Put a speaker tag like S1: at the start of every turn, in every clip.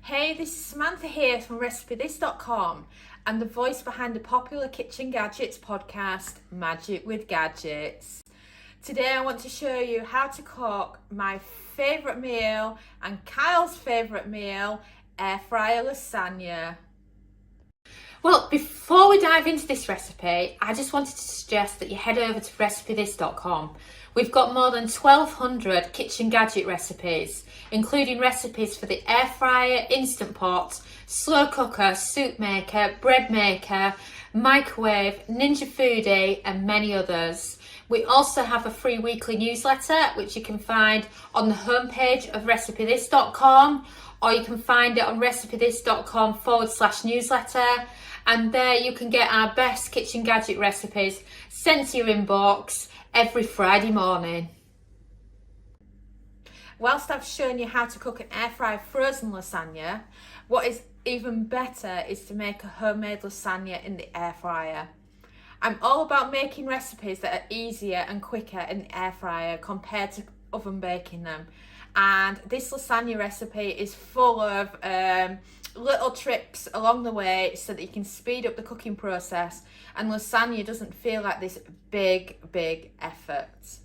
S1: Hey, this is Samantha here from RecipeThis.com and the voice behind the popular Kitchen Gadgets podcast, Magic with Gadgets. Today I want to show you how to cook my favourite meal and Kyle's favourite meal, air fryer lasagna. Well, before we dive into this recipe, I just wanted to suggest that you head over to RecipeThis.com. We've got more than 1,200 kitchen gadget recipes, including recipes for the air fryer, instant pot, slow cooker, soup maker, bread maker, microwave, Ninja Foodie, and many others. We also have a free weekly newsletter, which you can find on the homepage of RecipeThis.com, or you can find it on RecipeThis.com/newsletter. And there you can get our best kitchen gadget recipes sent to your inbox every Friday morning. Whilst I've shown you how to cook an air fryer frozen lasagna, what is even better is to make a homemade lasagna in the air fryer. I'm all about making recipes that are easier and quicker in the air fryer compared to oven baking them. And this lasagna recipe is full of little tricks along the way so that you can speed up the cooking process and lasagna doesn't feel like this big effort.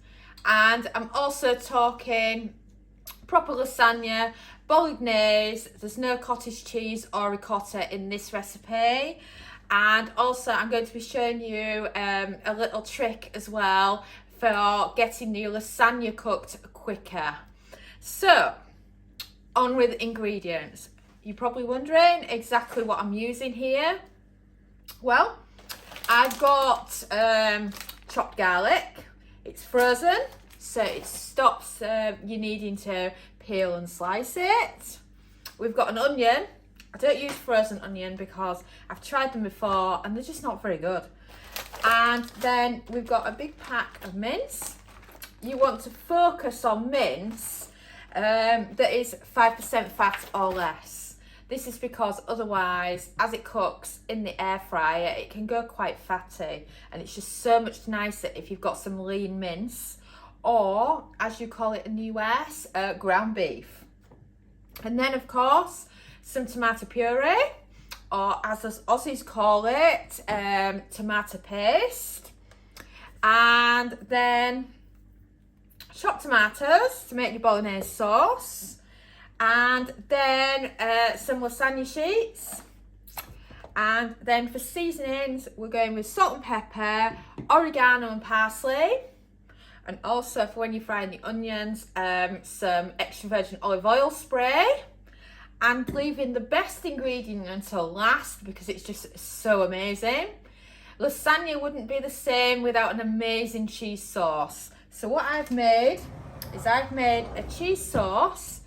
S1: And I'm also talking proper lasagna, bolognese. There's no cottage cheese or ricotta in this recipe. And also I'm going to be showing you a little trick as well for getting your lasagna cooked quicker. So, on with the ingredients. You're probably wondering exactly what I'm using here. Well, I've got chopped garlic. It's frozen, so it stops you needing to peel and slice it. We've got an onion. I don't use frozen onion because I've tried them before and they're just not very good. And then we've got a big pack of mince. You want to focus on mince that is 5% fat or less. This is because otherwise, as it cooks in the air fryer, it can go quite fatty, and it's just so much nicer if you've got some lean mince, or as you call it in the US, ground beef. And then of course, some tomato puree, or as us Aussies call it, tomato paste, and then chopped tomatoes to make your bolognese sauce, and then some lasagna sheets. And then for seasonings, we're going with salt and pepper, oregano and parsley, and also for when you're frying the onions, some extra virgin olive oil spray, and leaving the best ingredient until last because it's just so amazing. Lasagna wouldn't be the same without an amazing cheese sauce. So what I've made is I've made a cheese sauce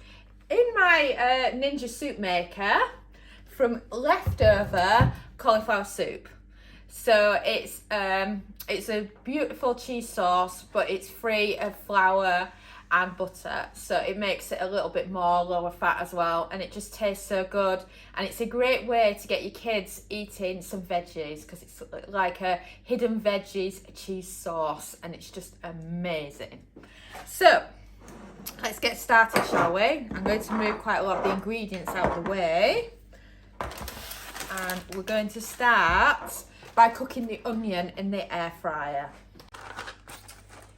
S1: in my Ninja soup maker from leftover cauliflower soup. So it's a beautiful cheese sauce, but it's free of flour and butter, so it makes it a little bit more lower fat as well, and it just tastes so good. And it's a great way to get your kids eating some veggies because it's like a hidden veggies cheese sauce, and it's just amazing. So let's get started, shall we? I'm going to move quite a lot of the ingredients out of the way, and we're going to start by cooking the onion in the air fryer.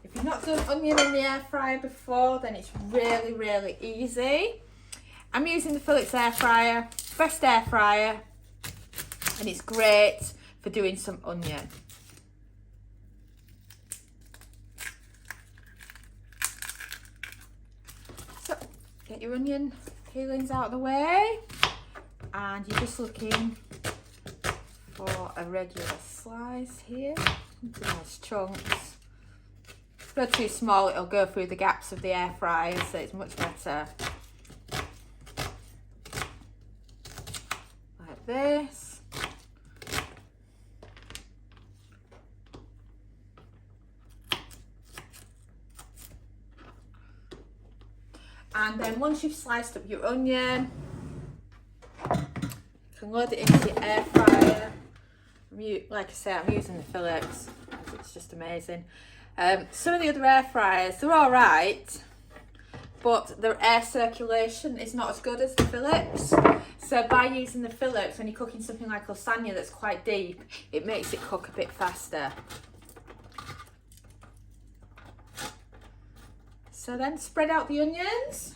S1: If you've not done onion in the air fryer before, then it's really easy. I'm using the Philips air fryer, best air fryer, and it's great for doing some onion. So, get your onion peelings out of the way, and you're just looking for a regular slice here, nice chunks. If they're too small, it'll go through the gaps of the air fryer, so it's much better like this. And then once you've sliced up your onion, you can load it into your air fryer. Like I say, I'm using the Philips. It's just amazing. Some of the other air fryers, they're all right, but the air circulation is not as good as the Phillips. So by using the Phillips, when you're cooking something like lasagna that's quite deep, it makes it cook a bit faster. So then spread out the onions.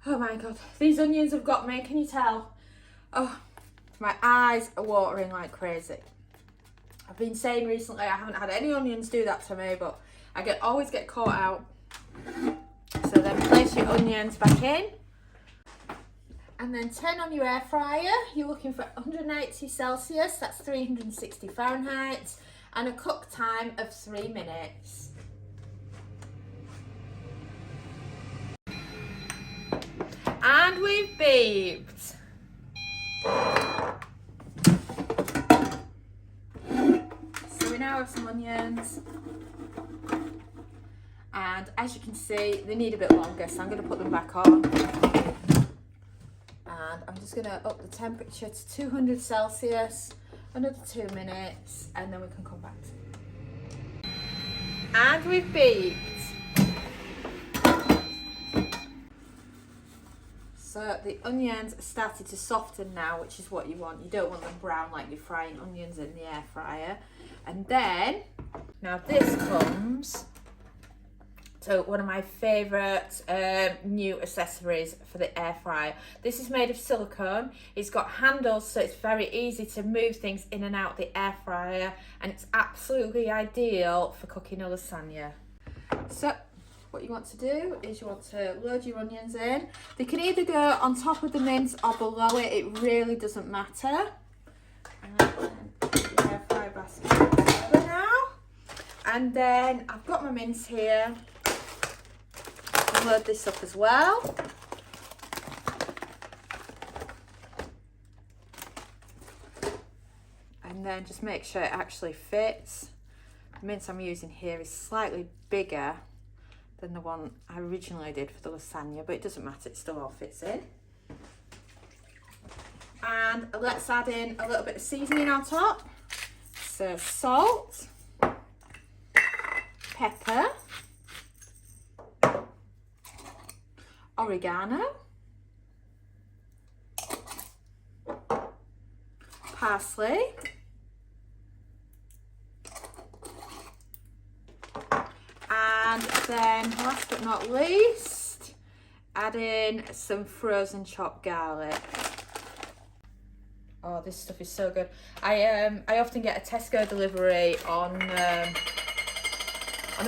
S1: Oh my God, these onions have got me, can you tell? Oh, my eyes are watering like crazy. I've been saying recently I haven't had any onions do that to me, but I always get caught out. So then place your onions back in. And then turn on your air fryer. You're looking for 180 Celsius, that's 360 Fahrenheit, and a cook time of 3 minutes. And we've beeped. So we now have some onions. And as you can see, they need a bit longer, so I'm going to put them back on. And I'm just going to up the temperature to 200 Celsius, another 2 minutes, and then we can come back to it. And we've beeped. So the onions started to soften now, which is what you want. You don't want them brown like you're frying onions in the air fryer. And then, now this comes to one of my favourite new accessories for the air fryer. This is made of silicone. It's got handles, so it's very easy to move things in and out the air fryer, and it's absolutely ideal for cooking a lasagna. So what you want to do is you want to load your onions in. They can either go on top of the mince or below it. It really doesn't matter. And then the air fryer basket over now. And then I've got my mince here. I'll load this up as well. And then just make sure it actually fits. The mince I'm using here is slightly bigger than the one I originally did for the lasagna, but it doesn't matter, it still all fits in. And let's add in a little bit of seasoning on top. So salt, pepper, oregano, parsley, and then last but not least, add in some frozen chopped garlic. Oh, this stuff is so good. I often get a Tesco delivery on a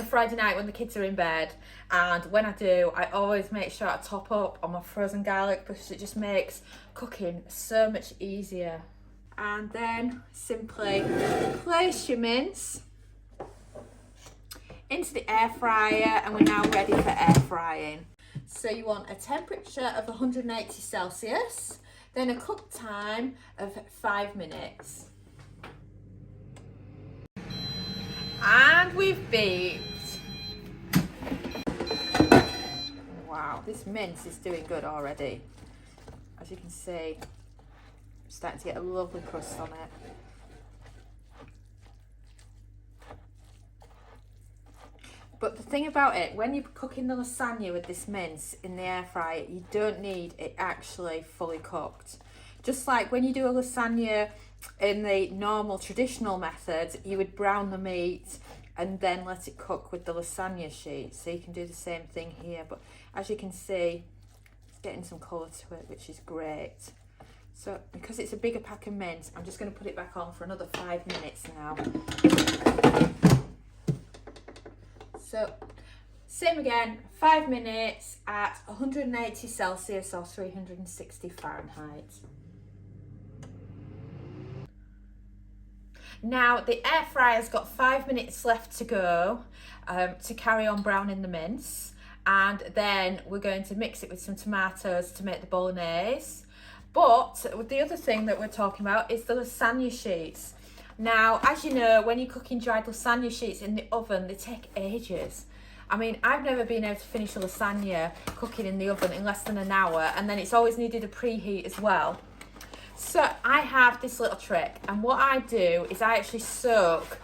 S1: Friday night when the kids are in bed, and when I do, I always make sure I top up on my frozen garlic because it just makes cooking so much easier. And then simply place your mince into the air fryer, and we're now ready for air frying. So you want a temperature of 180 Celsius, then a cook time of 5 minutes. And we've beeped. Wow, this mince is doing good already. As you can see, I'm starting to get a lovely crust on it. But the thing about it, when you're cooking the lasagna with this mince in the air fryer, you don't need it actually fully cooked. Just like when you do a lasagna in the normal traditional method, you would brown the meat and then let it cook with the lasagna sheet. So you can do the same thing here, but as you can see, it's getting some colour to it, which is great. So because it's a bigger pack of mince, I'm just going to put it back on for another 5 minutes now. So same again, 5 minutes at 180 Celsius or 360 Fahrenheit. Now the air fryer's got 5 minutes left to go to carry on browning the mince, and then we're going to mix it with some tomatoes to make the bolognese. But the other thing that we're talking about is the lasagna sheets. Now, as you know, when you're cooking dried lasagna sheets in the oven, they take ages. I mean, I've never been able to finish a lasagna cooking in the oven in less than an hour, and then it's always needed a preheat as well. So I have this little trick, and what I do is I actually soak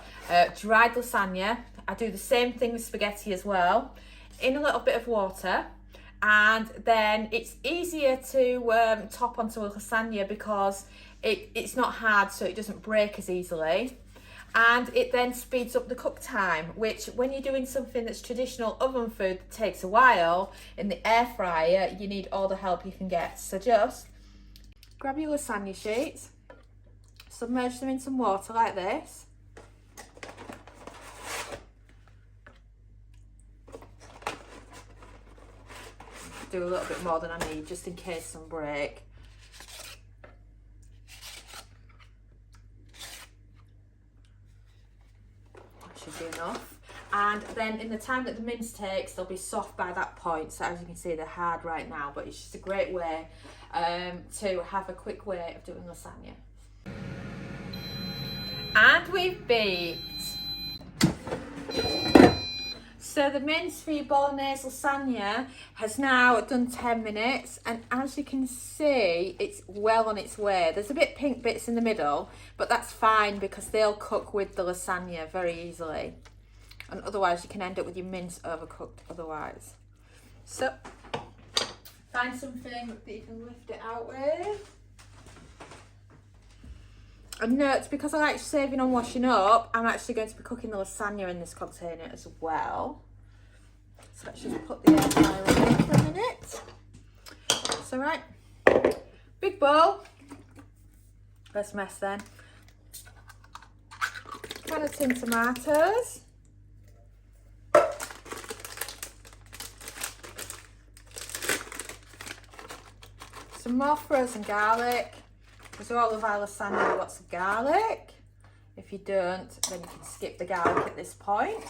S1: dried lasagna. I do the same thing with spaghetti as well, in a little bit of water, And then it's easier to top onto a lasagna because it's not hard, so it doesn't break as easily. And it then speeds up the cook time, which when you're doing something that's traditional oven food that takes a while, in the air fryer, you need all the help you can get. So just grab your lasagna sheets, submerge them in some water like this. Do a little bit more than I need, just in case some break. Should be enough. And then in the time that the mince takes, they'll be soft by that point. So as you can see, they're hard right now, but it's just a great way to have a quick way of doing lasagna. And we've beeped. So the mince for your bolognese lasagna has now done 10 minutes, and as you can see, it's well on its way. There's a bit pink bits in the middle, but that's fine because they'll cook with the lasagna very easily. And otherwise you can end up with your mince overcooked otherwise. So find something that you can lift it out with. And note, because I like saving on washing up, I'm actually going to be cooking the lasagna in this container as well. So let's just put the air fryer on for a minute. So right, big bowl. Let's mess then. Can of tin tomatoes. Some more frozen garlic. Because all of our lasagna have lots of garlic. If you don't, then you can skip the garlic at this point.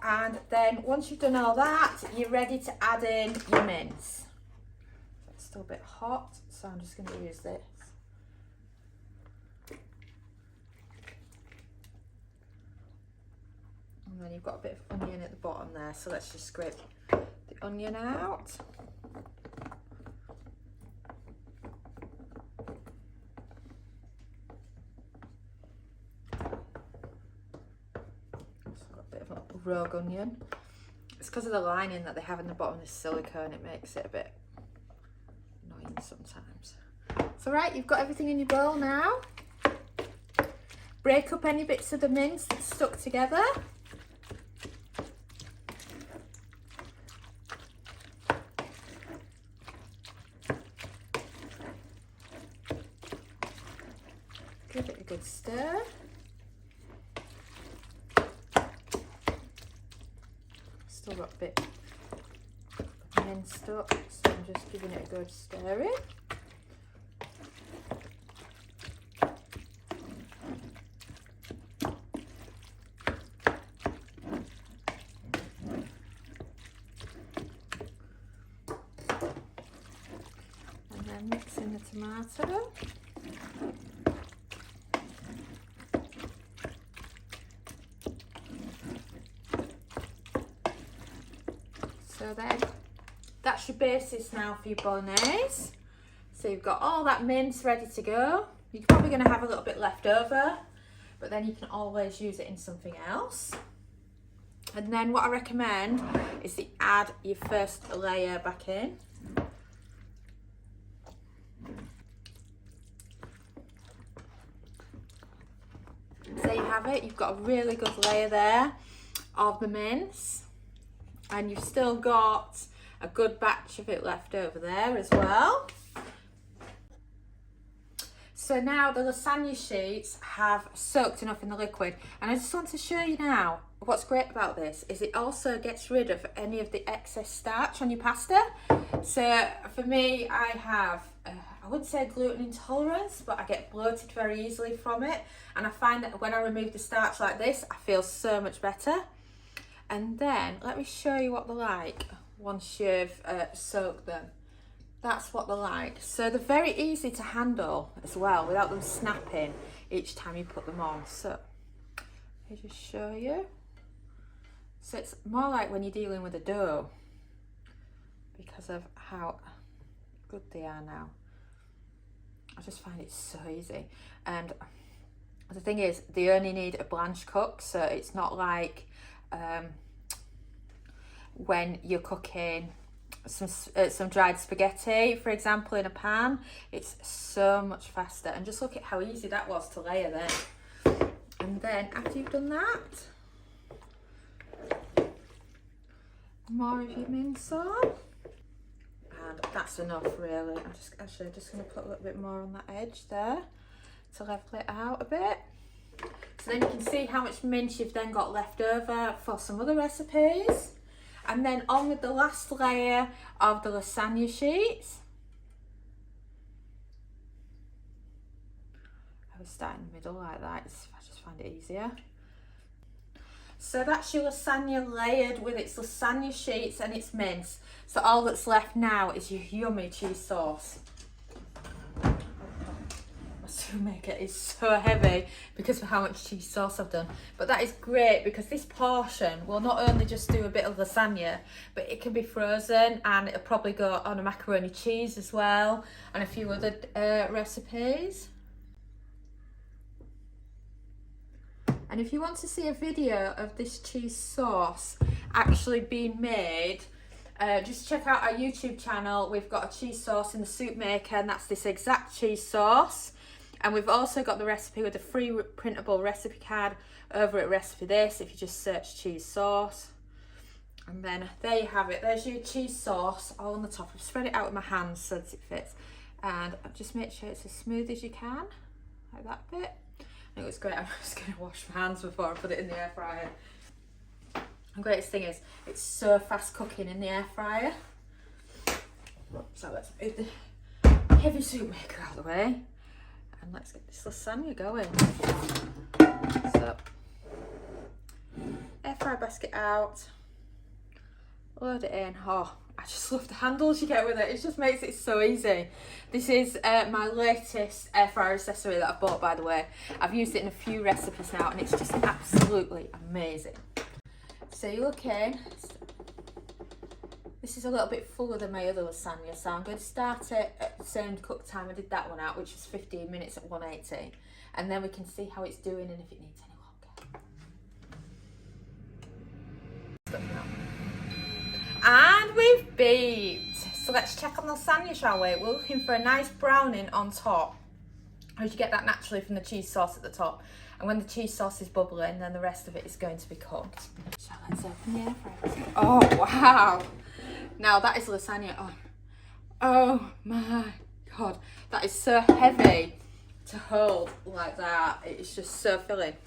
S1: And then once you've done all that, you're ready to add in your mince. It's still a bit hot, so I'm just going to use this. And then you've got a bit of onion at the bottom there, so let's just scrape the onion out. Rogue onion. It's because of the lining that they have in the bottom of the silicone, it makes it a bit annoying sometimes. So right, you've got everything in your bowl now. Break up any bits of the mince that's stuck together. Give it a good stir. Still got a bit minced up, so I'm just giving it a good stirring. And then mix in the tomato. So then, that's your basis now for your bolognese. So you've got all that mince ready to go. You're probably going to have a little bit left over, but then you can always use it in something else. And then what I recommend is to add your first layer back in. So there you have it. You've got a really good layer there of the mince. And you've still got a good batch of it left over there as well. So now the lasagna sheets have soaked enough in the liquid, and I just want to show you now what's great about this is it also gets rid of any of the excess starch on your pasta. So for me, I have I wouldn't say gluten intolerance, but I get bloated very easily from it, and I find that when I remove the starch like this, I feel so much better. And then let me show you what they're like once you've soaked them. That's what they're like. So they're very easy to handle as well without them snapping each time you put them on. So let me just show you. So it's more like when you're dealing with a dough because of how good they are now. I just find it so easy. And the thing is, they only need a blanch cook, so it's not like when you're cooking some dried spaghetti, for example, in a pan. It's so much faster. And just look at how easy that was to layer then. And then after you've done that, more of your mince on. And that's enough really. I'm just going to put a little bit more on that edge there to level it out a bit. So then you can see how much mince you've then got left over for some other recipes. And then on with the last layer of the lasagna sheets. I would start in the middle like that, I just find it easier. So that's your lasagna layered with its lasagna sheets and its mince. So all that's left now is your yummy cheese sauce. My stew maker is so heavy because of how much cheese sauce I've done. But that is great because this portion will not only just do a bit of lasagna, but it can be frozen and it'll probably go on a macaroni cheese as well and a few other recipes. And if you want to see a video of this cheese sauce actually being made, just check out our YouTube channel. We've got a cheese sauce in the soup maker, and that's this exact cheese sauce. And we've also got the recipe with a free printable recipe card over at Recipe This if you just search cheese sauce. And then there you have it. There's your cheese sauce all on the top. I've spread it out with my hands so that it fits. And just make sure it's as smooth as you can, like that bit. It was great. I'm just going to wash my hands before I put it in the air fryer. The greatest thing is it's so fast cooking in the air fryer. So let's move the heavy soup maker out of the way and let's get this lasagna going. So air fryer basket out, load it in. Oh, I just love the handles you get with it. It just makes it so easy. This is my latest air fryer accessory that I've bought, by the way. I've used it in a few recipes now and it's just absolutely amazing. So you look in. This is a little bit fuller than my other lasagna, so I'm going to start it at the same cook time I did that one out, which was 15 minutes at 180. And then we can see how it's doing and if it needs any longer. And we've beeped. So let's check on the lasagna, shall we? We're looking for a nice browning on top. As you get that naturally from the cheese sauce at the top. And when the cheese sauce is bubbling, then the rest of it is going to be cooked. So let's open the air fryer. Oh, wow. Now that is lasagna on. Oh my God. That is so heavy to hold like that. It's just so filling.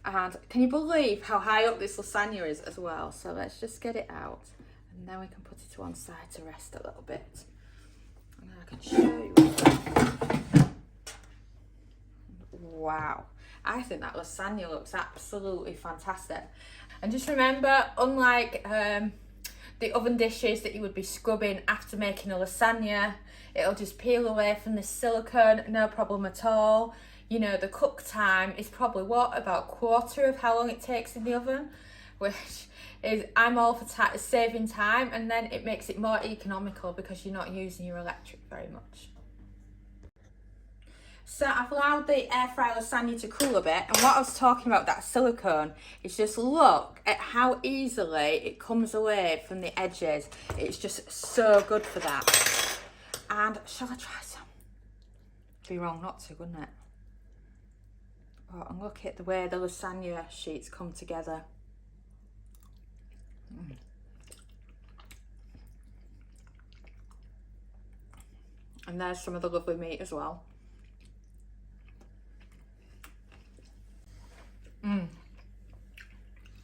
S1: And can you believe how high up this lasagna is as well? So let's just get it out. And then we can put it to one side to rest a little bit. And then I can show you. Wow. I think that lasagna looks absolutely fantastic. And just remember, unlike the oven dishes that you would be scrubbing after making a lasagna, it'll just peel away from the silicone, no problem at all. You know, the cook time is probably about a quarter of how long it takes in the oven, which is, I'm all for saving time, and then it makes it more economical because you're not using your electric very much. So I've allowed the air fryer lasagna to cool a bit, and what I was talking about, that silicone, is just look at how easily it comes away from the edges. It's just so good for that. And shall I try some? It'd be wrong not to, wouldn't it? Oh, and look at the way the lasagna sheets come together. And there's some of the lovely meat as well.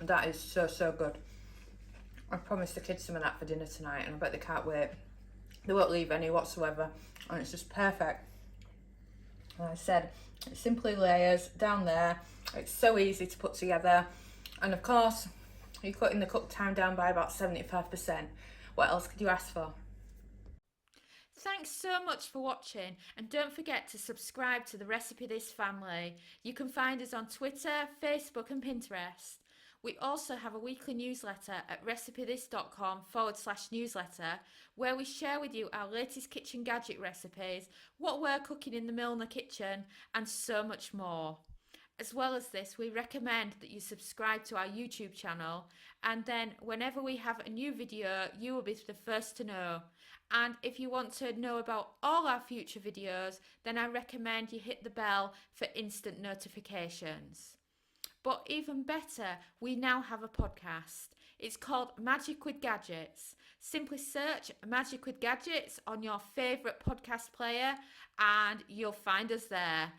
S1: That is so good. I promised the kids some of that for dinner tonight and I bet they can't wait. They won't leave any whatsoever and it's just perfect. Like I said, it simply layers down there. It's so easy to put together, and of course you're cutting the cook time down by about 75%. What else could you ask for? Thanks so much for watching, and don't forget to subscribe to the Recipe This family. You can find us on Twitter, Facebook and Pinterest. We also have a weekly newsletter at recipethis.com/newsletter where we share with you our latest kitchen gadget recipes, what we're cooking in the Milner kitchen and so much more. As well as this, we recommend that you subscribe to our YouTube channel, and then whenever we have a new video, you will be the first to know. And if you want to know about all our future videos, then I recommend you hit the bell for instant notifications. But even better, we now have a podcast. It's called Magic with Gadgets. Simply search Magic with Gadgets on your favourite podcast player and you'll find us there.